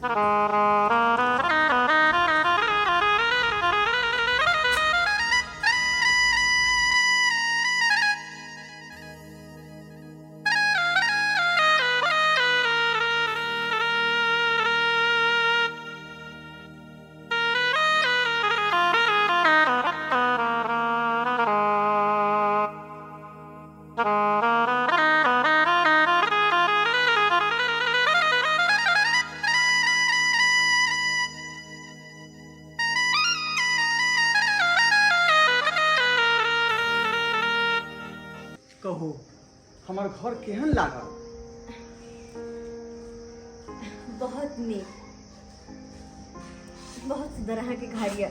कहो हमार घर केहन लागल? बहुत नीक, बहुत सुंदर अहाँ के घर ये।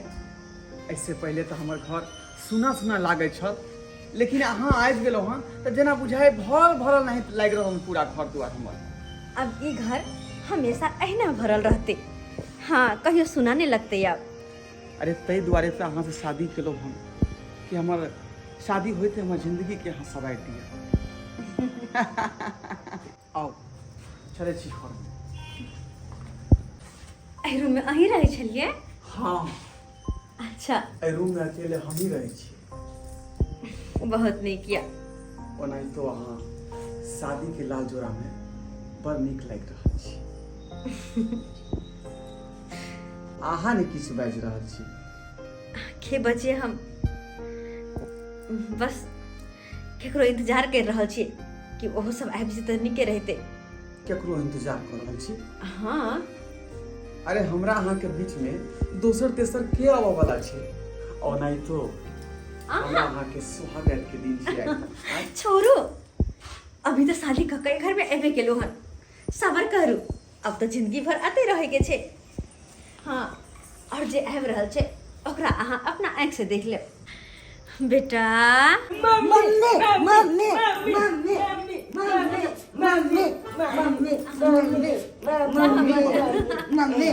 ऐसे पहले तो हमार घर सुना सुना लागे छल, लेकिन अहाँ आबि गेलो हन तो जना बुझाए भरल भरल नहीं लाग रहा पूरा घर द्वार हमर। अब ये घर हमेशा अहिना भरल रहते, हाँ कहियो सुना नहीं लगते अब। अरे तई द्वारे तो अहाँ से शादी केलो हम कि हमार शादी हुई थे हमार जिंदगी के यहाँ सवार दिया। आओ चले छी घर में। एहि रूम में अहीं रहे छलिए? हाँ, अच्छा, ए रूम में अकेले हम ही रहे छी। बहुत नीक किया। ओनाही तो अहाँ शादी के लाल जोड़ा में बड़ नीक लागि रहल छी। अहाँ ने किछु बाजि रहल छी? के बचे हम बस केकरो इंतजार कर रहल छी कि ओहो सब आबि जेतै नीके रहते। केकरो इंतजार कर रहल छी? हाँ, अरे हमरा अहाँ के बीच में दोसर तेसर के आवे वाला छै? ओनाही तो हमरा अहाँ के सुहागरात के दिन छियै। छोड़ू, अभी तो शादी कके घर में एबे केलो हन, सबर करू, अब तो जिंदगी भर आते रहे के छे। हाँ, और जे आबि रहल छे ओकरा अहाँ अपना आँख से देख ले। बेटा mummy mummy mummy mummy mummy mummy mummy mummy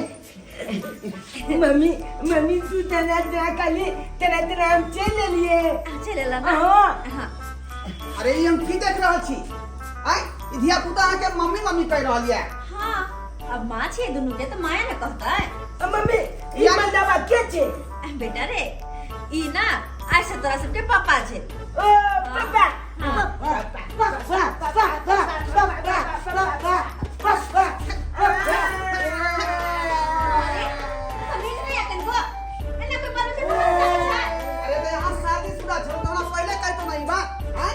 mummy mummy तू तना खाली तना हम चल लिए। चले ला ना। हाँ, अरे ई हम की देख रहल छी? आय ई धिया पुता अहाँ के मम्मी मम्मी कह रहल ये। हाँ, अब माँ छे दुनू के तो माया न कहता है। मम्मी ई मतलब के छे? बेटा रे, ई ना ऐसे तोरा सबके पापा छे। ओ पापा समझ नहीं आकन को अन्ना कोई बात नहीं। अरे तो यहाँ शादीशुदा छौ तो हमरा पहले कह तो नहीं बात। हैं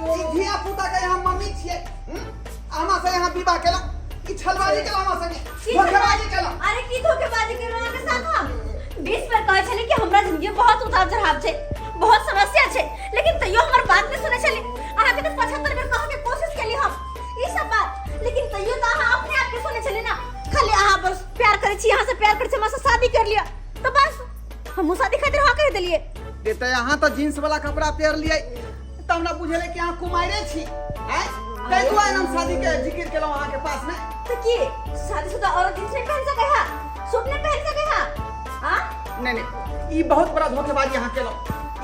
ई धिया पुता के यहाँ मम्मी छियै। आमा से यहाँ विवाह केला ई छलबाजी केला आमा संगे धोखेबाजी केला। अरे की धोखेबाजी कर रहा के साथ हम 20 बार कहे छले कि हमरा जिंदगी में बहुत उतार चढ़ाव छे, बहुत समस्या छे, लेकिन तैयो हमर बात नहीं सुने छले। अहाँ के तो 75 बार कहे के कोशिश केली हम ई सब बात, लेकिन तैयो तो अहाँ अपने आप के सुने छले ना। खाली अहाँ बस प्यार करे छी, यहाँ से प्यार करे छी, हमरा से शादी कर लिया तो बस हम शादी खातिर हाँ कह देलिए। देते यहाँ तो जींस वाला कपड़ा पहन लिए तब ना बुझेले कि यहाँ कुमारे छी। हैं कई दुआ हम शादी के जिक्र केलो अहाँ के पास में। तो की शादीशुदा औरत जींस नहीं पहन सके हां, सूट नहीं पहन सके हां? हां, नहीं नहीं ई बहुत बड़ा धोखेबाजी यहाँ केलो।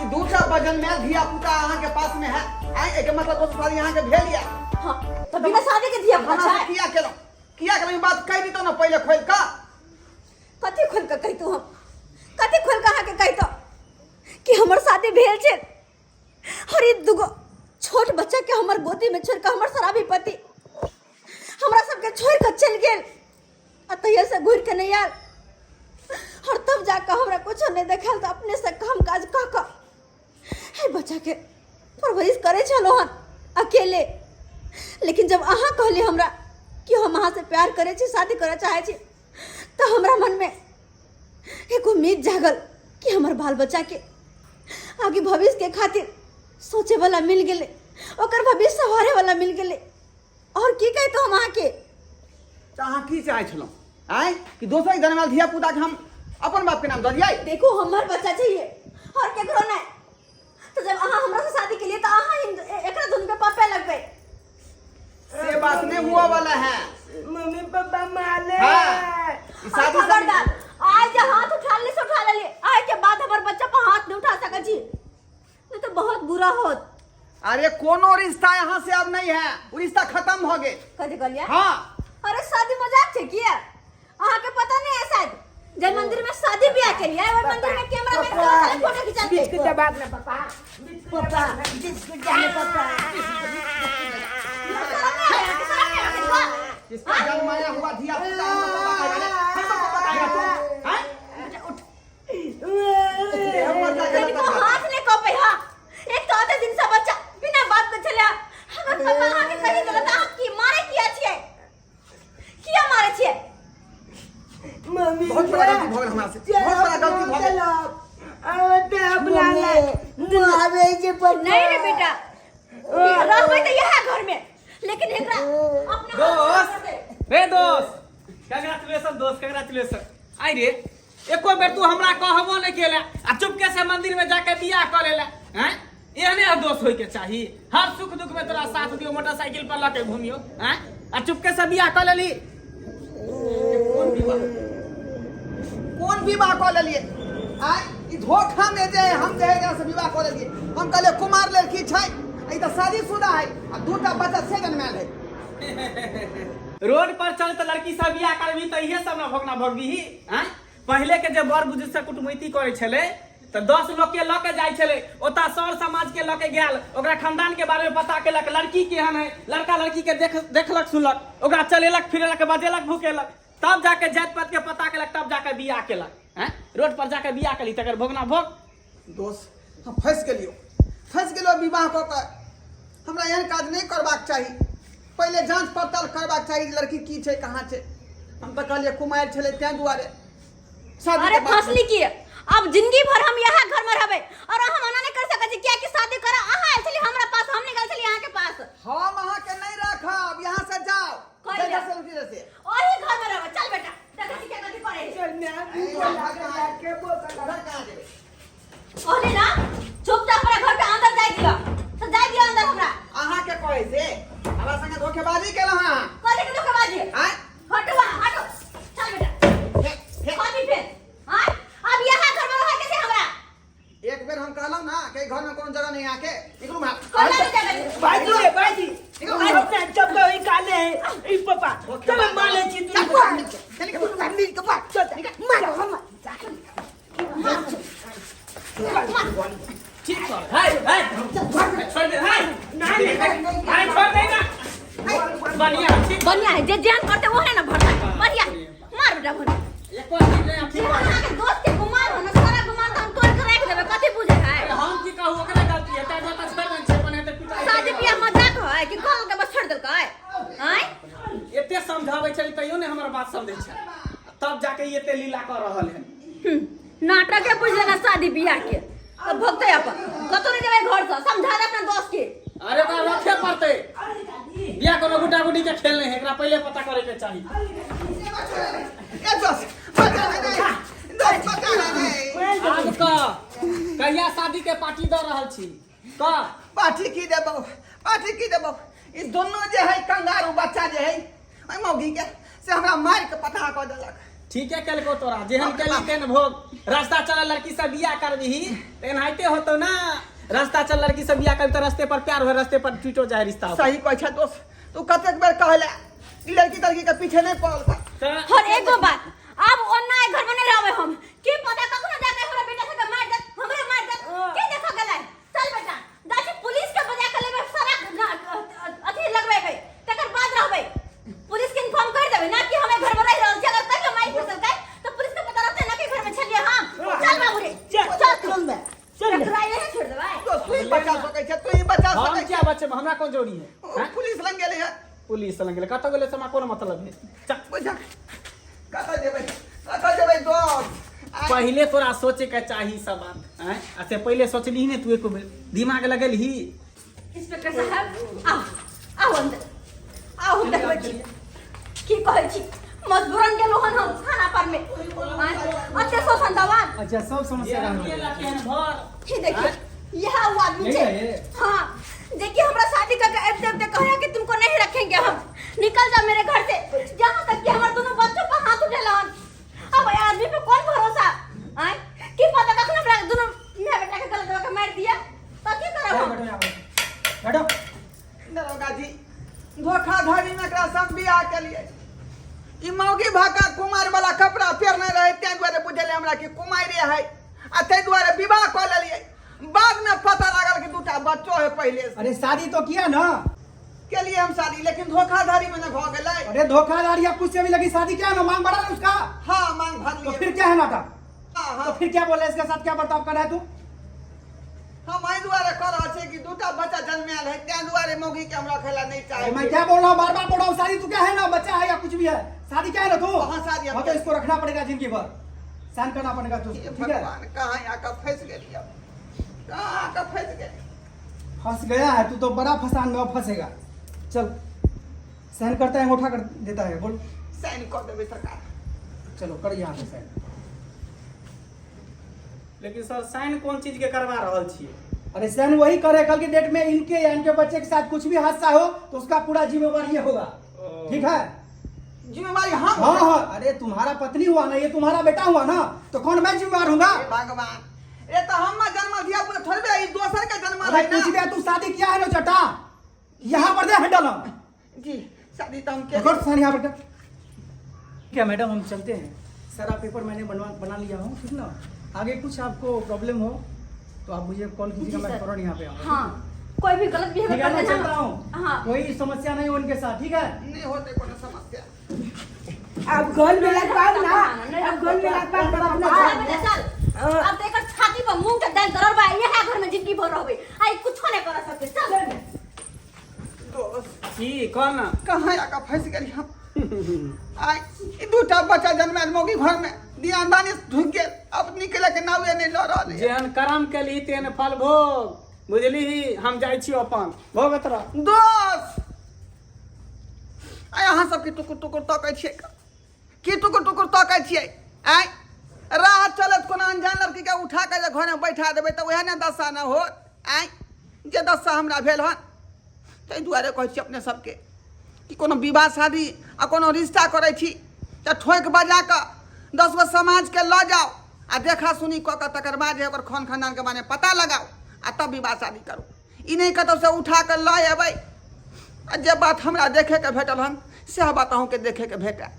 ई दूसरा वजन में धिया पुता अहाँ के पास में है। हैं एक मतलब दोस्त शादी यहाँ के भेल लिया। हां, तो बिना शादी के दिया खाना से किया केलो ई बात कह दी तो ना पहले खोल का। कथी खोल के कहि तू हम कथी खोल के अहाँ के कहि तो कि हमर शादी भेल छे और ई दुगो छोट बच्चा के हमर गोदी में छोड़ के हमर शराबी पति हमरा सबके छोड़ के चल गेल, अतैया से घुर के नहीं आयल, और तब जाकर हमरा कुछ नहीं देखल तो अपने से काम काज का है बच्चा के परवरिश करे चलो हन अकेले। लेकिन जब अहाँ कहले हमरा कि हम अहाँ से प्यार करे छी, शादी करे चाहे छी, तो हमरा मन में एक उम्मीद जागल कि हमर बाल बच्चा के आगे भविष्य के खातिर सोचे वाला मिल गेले, ओकर भविष्य सवारे वाला मिल गेले। और की कहे तो हम अहाँ के अहाँ की चाहे छलो? आय कि दोसर के जन्मल धिया पुता के हम अपन बाप के नाम दऽ दियै? देखो हमर बच्चा चाहिए और केकरो नहीं। तो जब अहाँ हमरा से शादी के लिए तो अहाँ एकरा दुन पे पापे लगबे। से बात नहीं हुआ वाला है। मम्मी पापा माले। हाँ, शादी खबरदार, आज जे हाथ उठाले से उठा ले, आज के बाद हमर बच्चा पर हाथ नहीं उठा सके छी, नहीं तो बहुत बुरा होत। अरे कोनो रिश्ता यहाँ से अब नहीं है, वो रिश्ता खत्म हो गए। कथी कहलिया? हाँ अरे शादी मजाक छे किया? के लिए वो मंदिर में कैमरा में सारे फोटो खिंचाते बिस्कुट दबाग ना पापा पापा बिस्कुट जाने पापा इसका जन्माया हुआ धिया पुता हमको बताएगा तू हैं इनको हाथ ने को पे हां एक तो आधे दिन से बच्चा बिना बात के चला हमर पापा आके कही गलत आप की मारे किया छिए किया मारे छिए मम्मी बहुत बड़ा गलती भगल हमरा से बहुत बड़ा गलती भगल आवते अपना मारे जे पर नहीं रे बेटा रहबै त यह घर में लेकिन एकरा अपना दोस्त रे दोस्त कांग्रेचुलेशन आई रे एको बेर तू हमरा कहबो नहीं केला आ चुपके से मंदिर में जाके बियाह करेला हैं एहने दोस्त होय के चाहिए हर सुख दुख में तोरा साथ दियो मोटरसाइकिल पर लके घूमियो हैं आ चुपके से बियाह कर लेली कौन विवाह कर लेलिए आय ई धोखा में जे हम जहेगा से विवाह कर लेलिए हम कहले कुमार लड़की छै ई त शादीशुदा है आ दूटा बच्चा से जन्माल है रोड पर चल त लड़की सब बियाह करबी त इहे सब ना भोगना भोगबी हैं पहले के जे बड़ बुजुर्ग से कुटमैती करे छले त 10 लोग के लके जाय छले ओता सर समाज के लके गेल ओकरा खानदान के बारे में पता केलक लड़की केहन है लड़का लड़की के देखलक सुनलक ओकरा चलेलक फिरेलक बजेलक भूकेलक तब जाके जात पात के पता केलक तब जाके बियाह केलक हैं रोड पर जाके बियाह केली तकर भोगना भोग दोस्त हम फंस गेलियो विवाह क के हमरा एहन काज नहीं करबाक चाही पहले जांच पड़ताल करबाक चाही लड़की की छै कहां छै हम त कहलिए कुमार छले तै दुआरे शादी अरे के बाद फसली की अब जिंदगी भर हम यहाँ घर में रहबे और हम मना नहीं कर सके छी क्या कि शादी करा अहाँ चली हमरा पास हम निकल चली यहाँ के पास हम अहाँ के नहीं रखब यहाँ से जाओ कोई जगह नहीं। से उठी से ओही घर में रहबे चल बेटा देखा छी क्या गलती करे चल मैं बोला के बोल ओने ना चुपचाप अपने घर के अंदर जाय दियो तो जाय दियो अंदर हमरा अहाँ के कहे से हमरा संगे धोखेबाजी केलौ हां कथी के धोखेबाजी आय हटवा हटो चल बेटा कथी पे हां अब यहाँ घर में रह के हमरा एक बेर हम कहलौ ना कि घर में कोनो जगह नहीं आके निकलू मार कोला नहीं जागा बाजी रे बाजी अपना जब तो काले है ई पापा चल माले छी तू चल के मम्मी के पास चल मार हम ठीक कर हाय हाय छोड़ दे हाय नहीं हाय छोड़ दे ना बढ़िया ठीक बढ़िया है जे जान करते वो है ना भरता बढ़िया मार बेटा भर एको ठीक नहीं ठीक यहाँ के दोस्त के गुमान हो ना सारा गुमान तो हम तोड़ के रख देबे कथी बुझे है हम की कहू ओकरा गलती है ताय बता छोड़ दे छे बने त पिटाई शादी बियाह मजाक है कि कल के बस छोड़ देलकै हैं एते समझावे छली तइयो ने हमर बात समझै छै तब जाके एते लीला कर रहल है नाटक है बुझ लेना शादी बियाह के अब भगते अपन कतो नहीं जेबै घर से समझा दे अपना दोस्त के अरे बा रखे पड़ते बियाह कोनो गुटा गुटी के खेल नहीं है एकरा पहले पता करे के चाहिए ए दोस्त बता नहीं दोस्त बता नहीं आज का कहिया शादी के पार्टी द रहल छी का पाठी की देबो इस दोनों जे है कंगारू बच्चा जे है ओइ मौगी के से हमरा मार के पता क देलक ठीक है कल को तोरा जेहन केली तेन भोग रास्ता चल लड़की से बियाह करबी तेनाहिते होतो ना रास्ता चल लड़की से बियाह करबी तो रास्ते पर प्यार हो रास्ते पर टूटो जाए रिश्ता सही कहै छ दोस्त तू कतेक बेर कहले ई लड़की के पीछे नहीं पड़ल और एगो बात अब ओन्ना घर में नहीं रहबे हम की पता कखनो जाके हमरा बेटा से मार दे हमरे मार दे के देखो गलै चल बेटा दादी पुलिस के बजा के लेबे सारा अथी लगबे गई तकर बाद रहबे पुलिस के इन्फॉर्म कर देबे ना कि हमें घर में रह रहल छी अगर कहियो मार फिसल गई तो पुलिस के पता रहते ना कि घर में छलिए हम चल बाबू रे चल तुरंत में चल एकरा यही छोड़ देबै दोस्त तू ही बचा सकै छ तू ही बचा हम सकै क्या बच्चे हमरा कोन जोड़ी है हैं? पुलिस लंग गेले है पुलिस लंग गेले कत गेले से हमरा कोनो मतलब है चल बुझा कत जेबै दोस्त पहले तोरा सोचे के चाही सब बात हैं ऐसे पहले सोचली ने तू एको बेर दिमाग लगेलही इंस्पेक्टर साहब आओ अंदर आओ देखबै छी की कहै छी मजबूरन गेलो हन हम थाना पर में अते शोषण दवान अच्छा सब समस्या भर ही देखिए यह वो आदमी छे हाँ देखिए हमरा शादी करके अब तक कहा कि तुमको नहीं रखेंगे हम निकल जाओ मेरे घर से जहाँ तक कि हमारे दोनों बच्चों पर हाथ उठेला हन अब ये आदमी पे कौन भरोसा आय की पता कखनो हमरा दोनों मेरा बेटा के गलत करके मार दिया तो की करब हम बैठो दरोगा जी धोखाधड़ी में एकरा संग बियाह के लिए ई मौगी भाका कुमार वाला कपड़ा पेर नहीं रहे तै दुआरे बुझले हमरा हमरा कि कुमारे है आ ताहि दुआरे विवाह कऽ लेलियै। बाद में पता लागल कि दूटा बच्चो है पहले से। अरे शादी तो किया ना, के लिए हम शादी, लेकिन धोखाधड़ी में न भ गेलै। अरे धोखाधड़ी या कुछ से भी लगी, शादी क्या है ना, मांग बढ़ा ना उसका। हाँ मांग भर तो लिए। फिर क्या है नाटक? हाँ तो हाँ फिर क्या बोले, इसके साथ क्या बर्ताव कर रहा है तू? हम एहि दुआरे कह रहल छी कि दूटा बच्चा जन्मायल है, ताहि दुआरे मौगी के हमरा खेला नहीं अरे चाहे। मैं क्या बोल रहा हूँ, बार बार बोल रहा हूँ, शादी तू क्या है ना, बच्चा है या कुछ भी है, शादी क्या है ना तू? हाँ, शादी हम हाँ, तो इसको रखना पड़ेगा जिंदगी भर, सहन करना पड़ेगा तू, ये ठीक है? भगवान कहाँ आकर फंस गेली अब, कहाँ आकर फंस गेली। फंस गया है तू तो, बड़ा फसान में अब फंसेगा। चल सहन करता है, अंगूठा कर देता है, बोल। साइन कर देबै सरकार। चलो कर यहाँ पे सहन। लेकिन सर साइन कौन चीज के करवा रहल छियै? अरे सहन वही करे, कल की डेट में इनके या इनके बच्चे के साथ कुछ भी हादसा हो तो उसका पूरा जिम्मेवार ये होगा, ठीक है? जिम्मेवारी हम। हाँ हाँ, अरे तुम्हारा पत्नी हुआ ना, ये तुम्हारा बेटा हुआ ना, तो कौन मैं जिम्मेवार हूँ? हे भगवान, ये तो हम जन्म दिया पूरा थोड़े है, दोसर के जन्म अरे है कुछ ना। भी, तू शादी किया है ना चटा, यहाँ पर दे हैंडल हम। जी शादी तो हम के कर सर यहाँ पर। क्या मैडम हम चलते हैं, सारा पेपर मैंने बना लिया हूँ, ठीक ना? आगे कुछ आपको प्रॉब्लम हो तो आप मुझे कॉल कीजिएगा, जी, मैं सर। फौरन यहाँ पे आऊँगा। हाँ, कोई भी गलत ठीक बिहेवियर है, मैं करते चलता ना। हूँ, हाँ, कोई समस्या नहीं हो उनके साथ, ठीक है? नहीं होते कोनो समस्या। अब गोल में लग पाओ ना, अब गोल में लग पाओ तब अपना हाँ, घर मैंने में। चल। अब तो एकर छाती पर मुंह के दर्द दरड़ बा, ये है घर में जिंदगी भर रहबे। आई कुछो नहीं कर सकते, चल। दोस्त की कौन ना? कहाँ आकर फंस गेली हम। आई ई दूटा बच्चा जन्मायल मौगी घर में, दियानदानी ढुक गेल, अब निकले के नावे नहीं लऽ रहल है। जेहन कर्म केली तेहन फल भोग, बुझली? हम जाइ छी अपन भोगत रह। दोस्त आय अहाँ सब की टुकुर टुकुर तकै छियै, की टुकुर टुकुर तकै छियै? आय राह चलत कोनो अनजान लड़की के उठा के जे घर में बैठा देबै तऽ ओहे ने दशा न होत। आय जे दशा हमरा भेल हन, ताहि दुआरे कहै छी अपने सबके कि कोनो विवाह शादी आ कोनो रिश्ता करै छी तऽ ठोक बजा कऽ 10 गो समाज के लऽ जाओ आ देखा सुनी कऽ कऽ तकर बाद जे ओकर खान खानदान के बारे में पता लगाओ आ तब विवाह शादी करू। ई नहीं कतौ से उठा के लऽ अबै आ जे बात हमरा देखे के भेटल हन सएह बात अहूँ के देखे के भेटै।